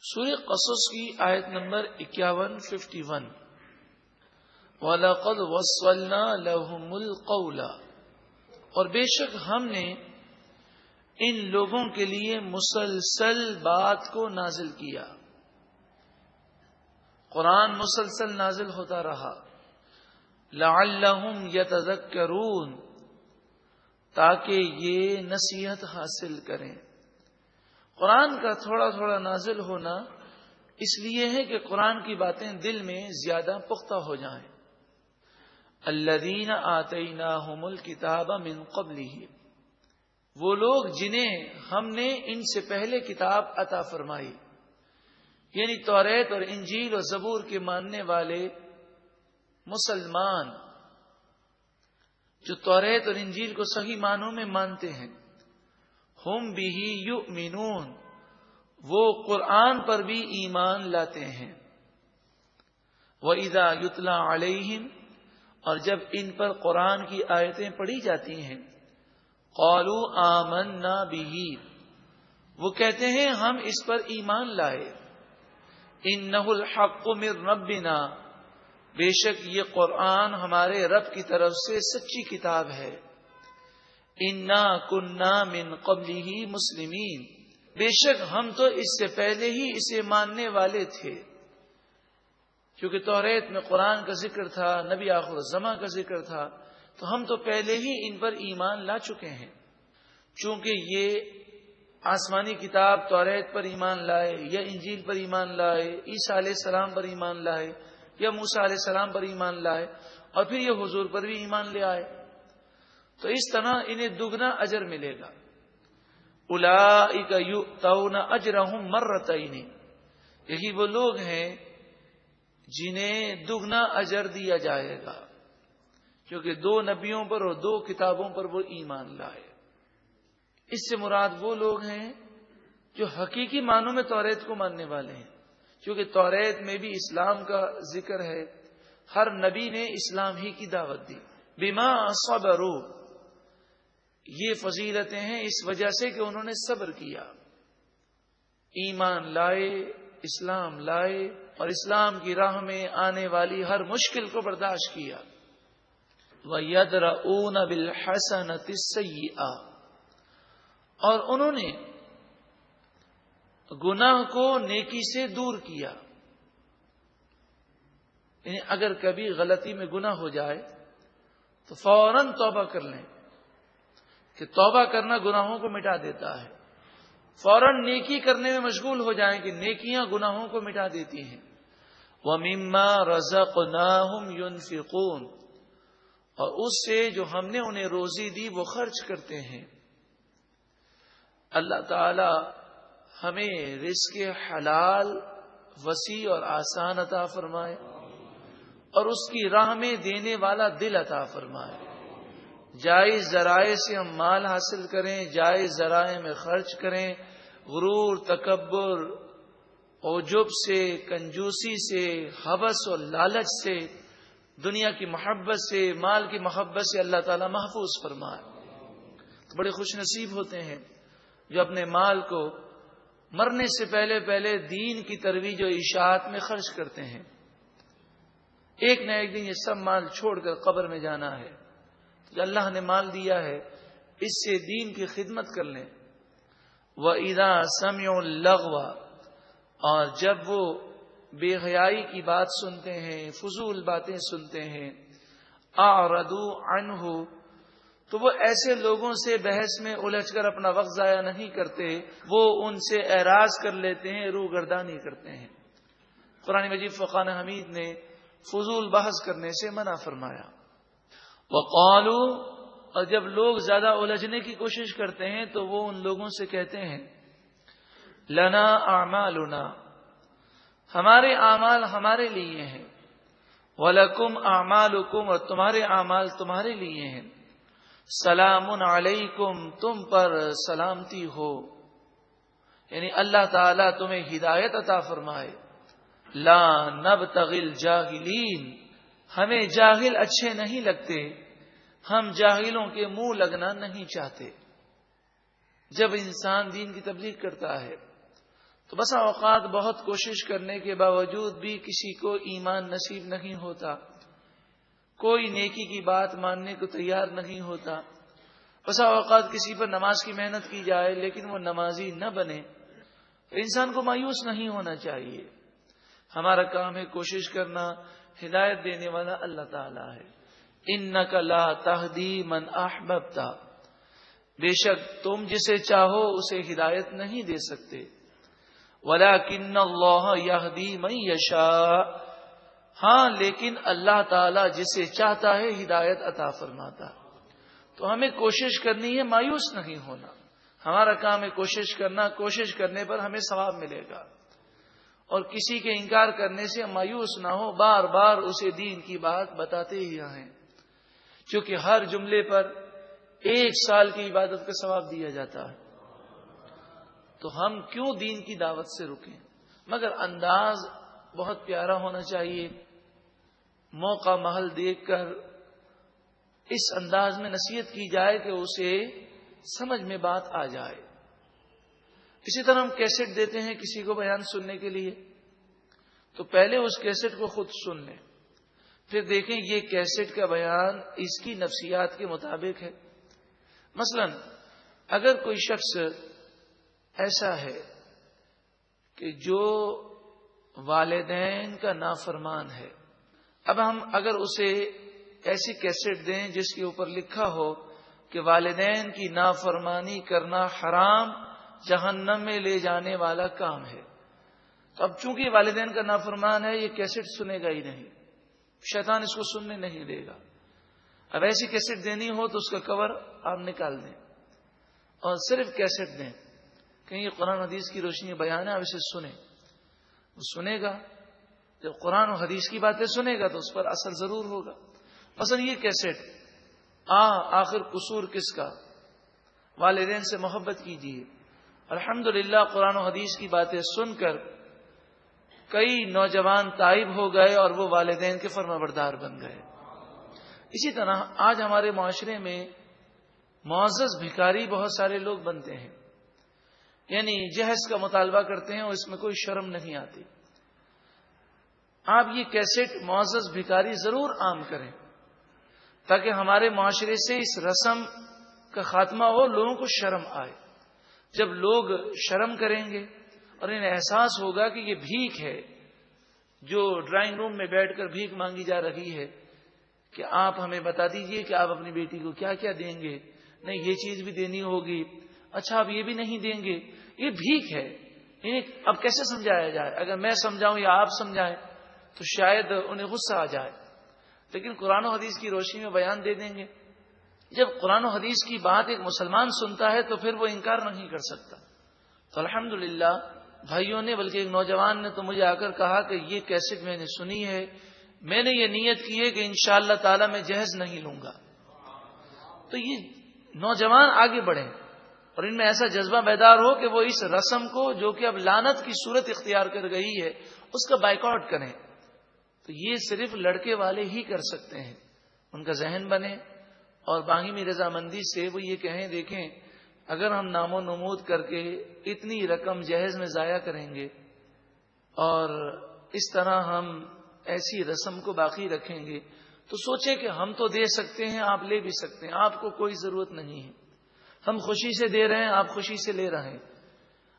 سورہ قصص کی آیت نمبر 51 وَلَقَدْ وَصَّلْنَا لَهُمُ الْقَوْلَ، اور بے شک ہم نے ان لوگوں کے لیے مسلسل بات کو نازل کیا. قرآن مسلسل نازل ہوتا رہا. لَعَلَّهُمْ يَتَذَكَّرُونَ، تاکہ یہ نصیحت حاصل کریں. قرآن کا تھوڑا تھوڑا نازل ہونا اس لیے ہے کہ قرآن کی باتیں دل میں زیادہ پختہ ہو جائیں. الذین آتیناہم الکتاب من قبلہ، وہ لوگ جنہیں ہم نے ان سے پہلے کتاب عطا فرمائی، یعنی توریت اور انجیل اور زبور کے ماننے والے مسلمان جو توریت اور انجیل کو صحیح معنوں میں مانتے ہیں. ہم بہ یؤمنون، وہ قرآن پر بھی ایمان لاتے ہیں. وَإِذَا يُتْلَى عَلَيْهِمْ، اور جب ان پر قرآن کی آیتیں پڑھی جاتی ہیں، قَالُوا آمَنَّا بِهِ، وہ کہتے ہیں ہم اس پر ایمان لائے. إِنَّهُ الْحَقُّ مِن رَبِّنَا، بے شک یہ قرآن ہمارے رب کی طرف سے سچی کتاب ہے. انا کننا من قبلہ مسلمین، بے شک ہم تو اس سے پہلے ہی اسے ماننے والے تھے. کیونکہ توریت میں قرآن کا ذکر تھا، نبی آخر الزماں کا ذکر تھا، تو ہم تو پہلے ہی ان پر ایمان لا چکے ہیں. چونکہ یہ آسمانی کتاب توریت پر ایمان لائے، یا انجیل پر ایمان لائے، عیسیٰ علیہ السلام پر ایمان لائے، یا موسیٰ علیہ السلام پر ایمان لائے، اور پھر یہ حضور پر بھی ایمان لے آئے، تو اس طرح انہیں دگنا اجر ملے گا. اولئک یؤتون اجرہم مرتین، یہی وہ لوگ ہیں جنہیں دگنا اجر دیا جائے گا، کیونکہ 2 نبیوں پر اور 2 کتابوں پر وہ ایمان لائے. اس سے مراد وہ لوگ ہیں جو حقیقی معنوں میں توریت کو ماننے والے ہیں، کیونکہ توریت میں بھی اسلام کا ذکر ہے. ہر نبی نے اسلام ہی کی دعوت دی. بما صبروا، یہ فضیلتیں ہیں اس وجہ سے کہ انہوں نے صبر کیا، ایمان لائے، اسلام لائے، اور اسلام کی راہ میں آنے والی ہر مشکل کو برداشت کیا. وَيَدْرَؤُونَ بِالْحَسَنَةِ السَّيِّئَةِ، اور انہوں نے گناہ کو نیکی سے دور کیا. یعنی اگر کبھی غلطی میں گناہ ہو جائے تو فوراً توبہ کر لیں، کہ توبہ کرنا گناہوں کو مٹا دیتا ہے. فوراً نیکی کرنے میں مشغول ہو جائیں کہ نیکیاں گناہوں کو مٹا دیتی ہیں. وَمِمَّا رَزَقْنَاهُمْ يُنْفِقُونَ، اور اس سے جو ہم نے انہیں روزی دی وہ خرچ کرتے ہیں. اللہ تعالی ہمیں رزق حلال وسیع اور آسان عطا فرمائے، اور اس کی راہ میں دینے والا دل عطا فرمائے. جائز ذرائع سے ہم مال حاصل کریں، جائز ذرائع میں خرچ کریں. غرور، تکبر، عجب سے، کنجوسی سے، ہوس اور لالچ سے، دنیا کی محبت سے، مال کی محبت سے اللہ تعالیٰ محفوظ فرمائے. تو بڑے خوش نصیب ہوتے ہیں جو اپنے مال کو مرنے سے پہلے پہلے دین کی ترویج و اشاعت میں خرچ کرتے ہیں. ایک نہ ایک دن یہ سب مال چھوڑ کر قبر میں جانا ہے. جو اللہ نے مال دیا ہے اس سے دین کی خدمت کر لیں. وَإِذَا سَمِعُوا اللَّغْوَ، اور جب وہ بے حیائی کی بات سنتے ہیں، فضول باتیں سنتے ہیں، أَعْرَضُوا عَنْهُ، تو وہ ایسے لوگوں سے بحث میں الجھ کر اپنا وقت ضائع نہیں کرتے، وہ ان سے اعراض کر لیتے ہیں، روگردانی کرتے ہیں. قرآن مجید فرقان حمید نے فضول بحث کرنے سے منع فرمایا. وقالوا، اور جب لوگ زیادہ الجھنے کی کوشش کرتے ہیں تو وہ ان لوگوں سے کہتے ہیں لنا اعمالنا، ہمارے اعمال ہمارے لیے ہیں. ولکم اعمالکم، اور تمہارے اعمال تمہارے لیے ہیں. سلام علیکم، تم پر سلامتی ہو، یعنی اللہ تعالیٰ تمہیں ہدایت عطا فرمائے. لا نبتغی الجاہلین، ہمیں جاہل اچھے نہیں لگتے، ہم جاہلوں کے منہ لگنا نہیں چاہتے. جب انسان دین کی تبلیغ کرتا ہے تو بسا اوقات بہت کوشش کرنے کے باوجود بھی کسی کو ایمان نصیب نہیں ہوتا، کوئی نیکی کی بات ماننے کو تیار نہیں ہوتا۔ بسا اوقات کسی پر نماز کی محنت کی جائے لیکن وہ نمازی نہ بنے، تو انسان کو مایوس نہیں ہونا چاہیے۔ ہمارا کام ہے کوشش کرنا، ہدایت دینے والا اللہ تعالیٰ ہے۔ انک لا تہدی من احببت، بے شک تم جسے چاہو اسے ہدایت نہیں دے سکتے، ولکن اللہ یہدی من یشاء، ہاں لیکن اللہ تعالیٰ جسے چاہتا ہے ہدایت عطا فرماتا ہے۔ تو ہمیں کوشش کرنی ہے، مایوس نہیں ہونا۔ ہمارا کام ہے کوشش کرنا، کوشش کرنے پر ہمیں ثواب ملے گا، اور کسی کے انکار کرنے سے مایوس نہ ہو، بار بار اسے دین کی بات بتاتے ہی رہیں، کیونکہ ہر جملے پر 1 سال کی عبادت کا ثواب دیا جاتا ہے۔ تو ہم کیوں دین کی دعوت سے رکیں؟ مگر انداز بہت پیارا ہونا چاہیے، موقع محل دیکھ کر اس انداز میں نصیحت کی جائے کہ اسے سمجھ میں بات آ جائے۔ اسی طرح ہم کیسٹ دیتے ہیں کسی کو بیان سننے کے لیے، تو پہلے اس کیسٹ کو خود سن لیں، پھر دیکھیں یہ کیسٹ کا بیان اس کی نفسیات کے مطابق ہے۔ مثلا اگر کوئی شخص ایسا ہے کہ جو والدین کا نافرمان ہے، اب ہم اگر اسے ایسی کیسٹ دیں جس کے اوپر لکھا ہو کہ والدین کی نافرمانی کرنا حرام، جہنم میں لے جانے والا کام ہے، تو اب چونکہ والدین کا نافرمان ہے، یہ کیسٹ سنے گا ہی نہیں، شیطان اس کو سننے نہیں دے گا۔ اب ایسی کیسٹ دینی ہو تو اس کا کور آپ نکال دیں اور صرف کیسٹ دیں، کہیں یہ قرآن حدیث کی روشنی بیان ہے، آپ اسے سنیں۔ وہ سنے گا، جب قرآن و حدیث کی باتیں سنے گا تو اس پر اثر ضرور ہوگا۔ مثلا یہ کیسٹ آخر قصور کس کا، والدین سے محبت کیجیے۔ الحمدللہ قرآن و حدیث کی باتیں سن کر کئی نوجوان تائب ہو گئے اور وہ والدین کے فرمانبردار بن گئے۔ اسی طرح آج ہمارے معاشرے میں معزز بھکاری بہت سارے لوگ بنتے ہیں، یعنی جہیز کا مطالبہ کرتے ہیں اور اس میں کوئی شرم نہیں آتی۔ آپ یہ کیسٹ معزز بھکاری ضرور عام کریں تاکہ ہمارے معاشرے سے اس رسم کا خاتمہ ہو، لوگوں کو شرم آئے۔ جب لوگ شرم کریں گے اور انہیں احساس ہوگا کہ یہ بھیک ہے، جو ڈرائنگ روم میں بیٹھ کر بھیک مانگی جا رہی ہے، کہ آپ ہمیں بتا دیجئے کہ آپ اپنی بیٹی کو کیا کیا دیں گے، نہیں یہ چیز بھی دینی ہوگی، اچھا آپ یہ بھی نہیں دیں گے، یہ بھیک ہے، انہیں اب کیسے سمجھایا جائے؟ اگر میں سمجھاؤں یا آپ سمجھائیں تو شاید انہیں غصہ آ جائے، لیکن قرآن و حدیث کی روشنی میں بیان دے دیں گے۔ جب قرآن و حدیث کی بات ایک مسلمان سنتا ہے تو پھر وہ انکار نہیں کر سکتا۔ تو الحمدللہ بھائیوں نے، بلکہ ایک نوجوان نے تو مجھے آ کر کہا کہ یہ کیسٹ میں نے سنی ہے، میں نے یہ نیت کی ہے کہ انشاءاللہ تعالی میں جہیز نہیں لوں گا۔ تو یہ نوجوان آگے بڑھیں اور ان میں ایسا جذبہ بیدار ہو کہ وہ اس رسم کو، جو کہ اب لعنت کی صورت اختیار کر گئی ہے، اس کا بائیکاٹ کریں۔ تو یہ صرف لڑکے والے ہی کر سکتے ہیں، ان کا ذہن بنے اور باہمی رضامندی سے وہ یہ کہیں دیکھیں اگر ہم نام و نمود کر کے اتنی رقم جہیز میں ضائع کریں گے اور اس طرح ہم ایسی رسم کو باقی رکھیں گے تو سوچیں کہ ہم تو دے سکتے ہیں، آپ لے بھی سکتے ہیں، آپ کو کوئی ضرورت نہیں ہے، ہم خوشی سے دے رہے ہیں، آپ خوشی سے لے رہے ہیں،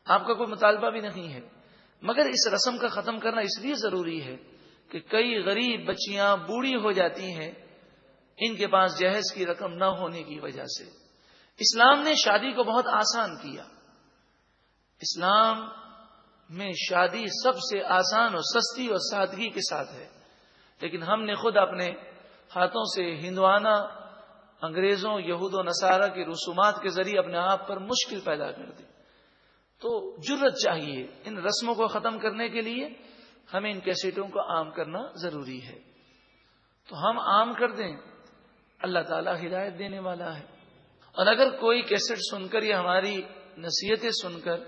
آپ کا کوئی مطالبہ بھی نہیں ہے۔ مگر اس رسم کا ختم کرنا اس لیے ضروری ہے کہ کئی غریب بچیاں بوڑھی ہو جاتی ہیں ان کے پاس جہیز کی رقم نہ ہونے کی وجہ سے۔ اسلام نے شادی کو بہت آسان کیا، اسلام میں شادی سب سے آسان اور سستی اور سادگی کے ساتھ ہے، لیکن ہم نے خود اپنے ہاتھوں سے ہندوانہ انگریزوں، یہود و نصارہ کے رسومات کے ذریعے اپنے آپ پر مشکل پیدا کر دی۔ تو جرت چاہیے، ان رسموں کو ختم کرنے کے لیے ہمیں ان کیسٹوں کو عام کرنا ضروری ہے۔ تو ہم عام کر دیں، اللہ تعالیٰ ہدایت دینے والا ہے۔ اور اگر کوئی کیسٹ سن کر یا ہماری نصیحتیں سن کر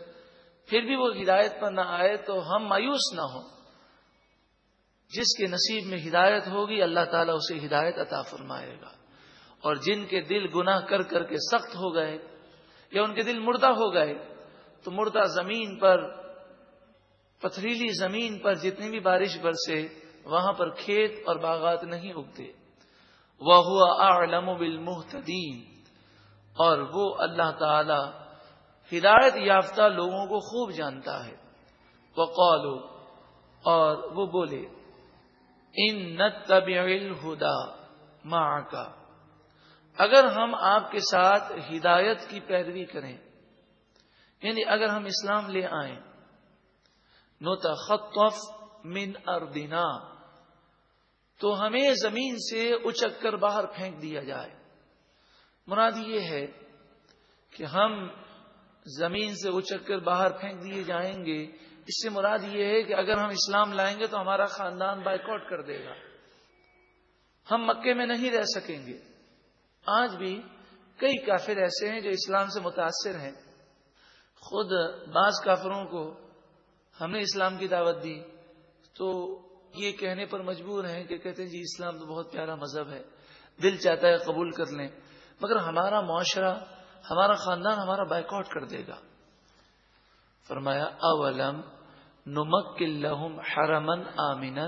پھر بھی وہ ہدایت پر نہ آئے تو ہم مایوس نہ ہوں، جس کے نصیب میں ہدایت ہوگی اللہ تعالیٰ اسے ہدایت عطا فرمائے گا، اور جن کے دل گناہ کر کر کے سخت ہو گئے یا ان کے دل مردہ ہو گئے تو مردہ زمین پر پتھریلی زمین پر جتنی بھی بارش برسے وہاں پر کھیت اور باغات نہیں اگتے. وَهُوَ أَعْلَمُ بِالْمُهْتَدِينَ، اور وہ اللہ تعالی ہدایت یافتہ لوگوں کو خوب جانتا ہے. وَقَالُوا، اور وہ بولے، إِن نَتَّبِعِ الْهُدَى مَعَكَ، اگر ہم آپ کے ساتھ ہدایت کی پیروی کریں، یعنی اگر ہم اسلام لے آئیں، نُتَخَطَّفْ مِنْ أَرْضِنَا، تو ہمیں زمین سے اچک کر باہر پھینک دیا جائے. مراد یہ ہے کہ ہم زمین سے اچک کر باہر پھینک دیے جائیں گے. اس سے مراد یہ ہے کہ اگر ہم اسلام لائیں گے تو ہمارا خاندان بائیکاٹ کر دے گا، ہم مکے میں نہیں رہ سکیں گے. آج بھی کئی کافر ایسے ہیں جو اسلام سے متاثر ہیں. خود بعض کافروں کو ہم نے اسلام کی دعوت دی تو یہ کہنے پر مجبور ہیں کہ کہتے ہیں جی اسلام تو بہت پیارا مذہب ہے، دل چاہتا ہے قبول کر لیں، مگر ہمارا معاشرہ، ہمارا خاندان ہمارا بائیکاٹ کر دے گا. فرمایا اولم نمکن لہم حرما آمنا،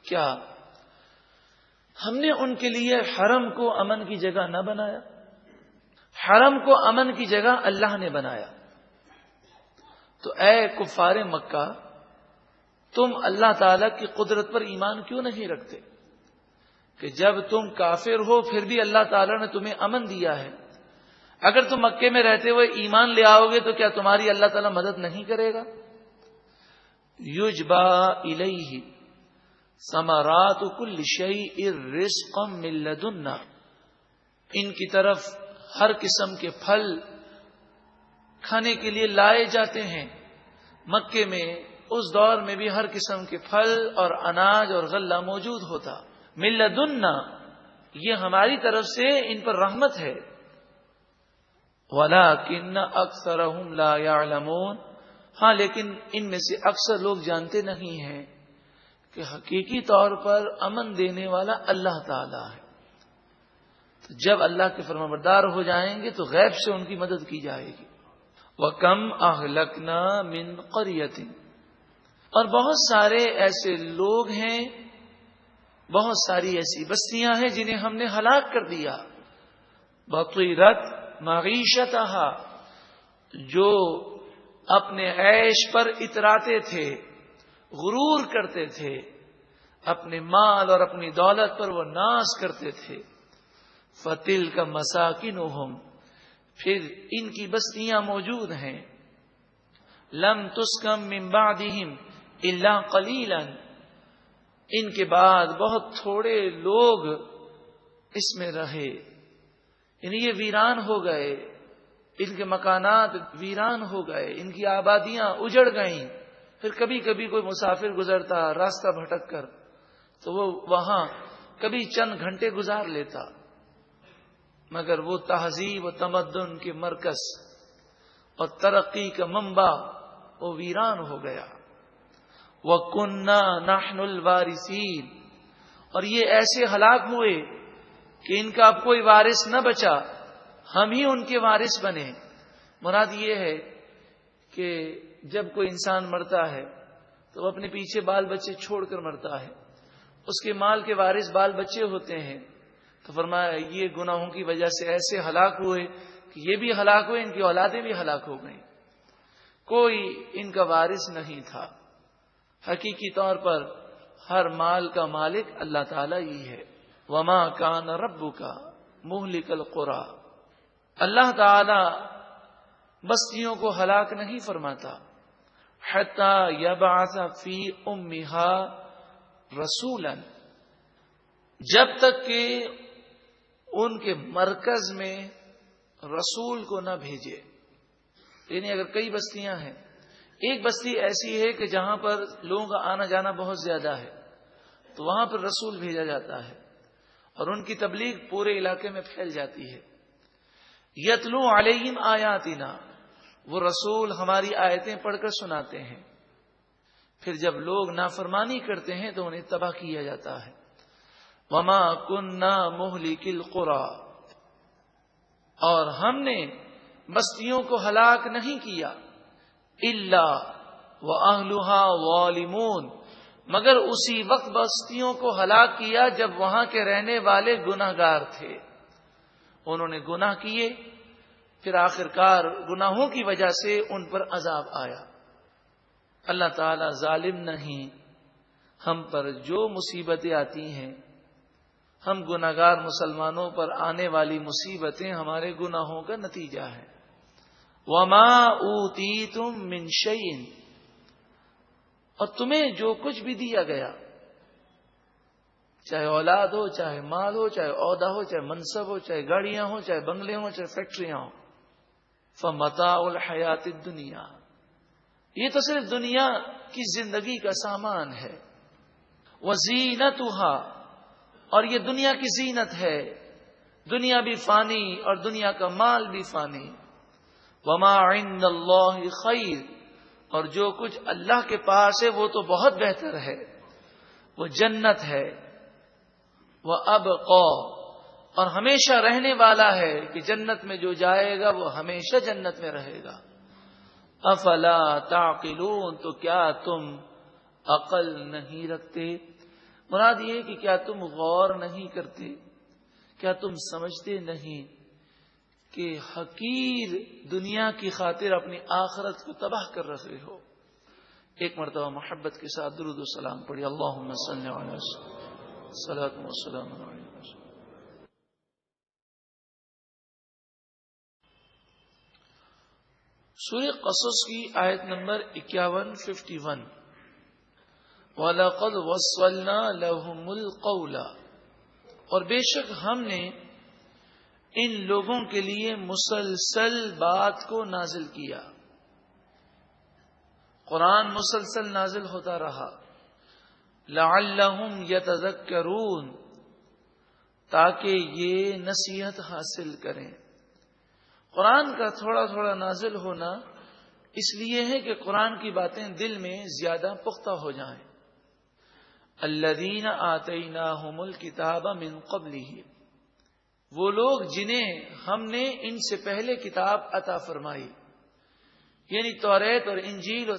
کیا ہم نے ان کے لیے حرم کو امن کی جگہ نہ بنایا؟ حرم کو امن کی جگہ اللہ نے بنایا. تو اے کفار مکہ، تم اللہ تعالی کی قدرت پر ایمان کیوں نہیں رکھتے کہ جب تم کافر ہو پھر بھی اللہ تعالی نے تمہیں امن دیا ہے؟ اگر تم مکے میں رہتے ہوئے ایمان لے آؤ گے تو کیا تمہاری اللہ تعالیٰ مدد نہیں کرے گا؟ یجبا الیہ ثمرات کل شیء رزقا من لدنا، ان کی طرف ہر قسم کے پھل کھانے کے لیے لائے جاتے ہیں. مکے میں اس دور میں بھی ہر قسم کے پھل اور اناج اور غلہ موجود ہوتا. من لدنا، یہ ہماری طرف سے ان پر رحمت ہے. وَلَٰكِنَّ أَكْثَرَهُمْ لَا يَعْلَمُونَ، ہاں لیکن ان میں سے اکثر لوگ جانتے نہیں ہیں کہ حقیقی طور پر امن دینے والا اللہ تعالی ہے. تو جب اللہ کے فرمانبردار ہو جائیں گے تو غیب سے ان کی مدد کی جائے گی. وَكَمْ أَهْلَكْنَا مِنْ قَرْيَةٍ، اور بہت سارے ایسے لوگ ہیں، بہت ساری ایسی بستیاں ہیں جنہیں ہم نے ہلاک کر دیا. بَطِرَتْ معیشتها، جو اپنے عیش پر اتراتے تھے، غرور کرتے تھے، اپنے مال اور اپنی دولت پر وہ ناز کرتے تھے. فَتِلْكَ مَسَاكِنُهُمْ، پھر ان کی بستیاں موجود ہیں. لَمْ تُسْكَنْ مِنْ بَعْدِهِمْ إِلَّا قَلِيلًا، ان کے بعد بہت تھوڑے لوگ اس میں رہے، یعنی یہ ویران ہو گئے، ان کے مکانات ویران ہو گئے، ان کی آبادیاں اجڑ گئیں. پھر کبھی کبھی کوئی مسافر گزرتا راستہ بھٹک کر تو وہ وہاں کبھی چند گھنٹے گزار لیتا، مگر وہ تہذیب و تمدن کے مرکز اور ترقی کا منبع وہ ویران ہو گیا. وَكُنَّا نَحْنُ الْوَارِثِينَ، اور یہ ایسے ہلاک ہوئے کہ ان کا اب کوئی وارث نہ بچا، ہم ہی ان کے وارث بنے. مراد یہ ہے کہ جب کوئی انسان مرتا ہے تو وہ اپنے پیچھے بال بچے چھوڑ کر مرتا ہے، اس کے مال کے وارث بال بچے ہوتے ہیں. تو فرمایا یہ گناہوں کی وجہ سے ایسے ہلاک ہوئے کہ یہ بھی ہلاک ہوئے، ان کی اولادیں بھی ہلاک ہو گئیں، کوئی ان کا وارث نہیں تھا. حقیقی طور پر ہر مال کا مالک اللہ تعالیٰ ہی ہے. وما کان ربک مہلک القری، اللہ تعالی بستیوں کو ہلاک نہیں فرماتا. حتی یبعث فی امہا رسولا، جب تک کہ ان کے مرکز میں رسول کو نہ بھیجے. یعنی اگر کئی بستیاں ہیں، ایک بستی ایسی ہے کہ جہاں پر لوگوں کا آنا جانا بہت زیادہ ہے، تو وہاں پر رسول بھیجا جاتا ہے اور ان کی تبلیغ پورے علاقے میں پھیل جاتی ہے. یتلو علیہم آیاتنا، وہ رسول ہماری آیتیں پڑھ کر سناتے ہیں. پھر جب لوگ نافرمانی کرتے ہیں تو انہیں تباہ کیا جاتا ہے. وما کننا مہلک القری، اور ہم نے بستیوں کو ہلاک نہیں کیا، الا وَأَهْلُهَا ظَالِمُونَ، مگر اسی وقت بستیوں کو ہلاک کیا جب وہاں کے رہنے والے گناہگار تھے. انہوں نے گناہ کیے، پھر آخرکار گناہوں کی وجہ سے ان پر عذاب آیا. اللہ تعالی ظالم نہیں. ہم پر جو مصیبتیں آتی ہیں، ہم گناہگار مسلمانوں پر آنے والی مصیبتیں ہمارے گناہوں کا نتیجہ ہے. وَمَا أُوتِيتُم مِّن شَيْءٍ، اور تمہیں جو کچھ بھی دیا گیا، چاہے اولاد ہو، چاہے مال ہو، چاہے عہدہ ہو، چاہے منصب ہو، چاہے گاڑیاں ہوں، چاہے بنگلے ہوں، چاہے فیکٹریاں ہوں، فَمَتَاعُ الْحَيَاةِ الدُّنْيَا، یہ تو صرف دنیا کی زندگی کا سامان ہے. وَزِينَتُهَا، اور یہ دنیا کی زینت ہے. دنیا بھی فانی اور دنیا کا مال بھی فانی. وَمَا عِندَ اللَّهِ خَيْرٌ، اور جو کچھ اللہ کے پاس ہے وہ تو بہت بہتر ہے، وہ جنت ہے. وَأَبْقَى، اور ہمیشہ رہنے والا ہے کہ جنت میں جو جائے گا وہ ہمیشہ جنت میں رہے گا. افلا تعقلون، تو کیا تم عقل نہیں رکھتے؟ مراد یہ کہ کیا تم غور نہیں کرتے، کیا تم سمجھتے نہیں کہ حقیر دنیا کی خاطر اپنی آخرت کو تباہ کر رہے ہو. ایک مرتبہ محبت کے ساتھ درود و سلام پڑھی. اللہم صلی علی صلاۃ و سلام علیہ. سورہ قصص کی آیت نمبر 51 وَلَقَدْ وَصَّلْنَا لَهُمُ الْقَوْلَ، اور بے شک ہم نے ان لوگوں کے لیے مسلسل بات کو نازل کیا. قرآن مسلسل نازل ہوتا رہا. لَعَلَّهُمْ يَتَذَكَّرُونَ، تاکہ یہ نصیحت حاصل کریں. قرآن کا تھوڑا تھوڑا نازل ہونا اس لیے ہے کہ قرآن کی باتیں دل میں زیادہ پختہ ہو جائیں. الذین آتیناہم الکتاب من قبلہ، وہ لوگ جنہیں ہم نے ان سے پہلے کتاب عطا فرمائی، یعنی توریت اور انجیل اور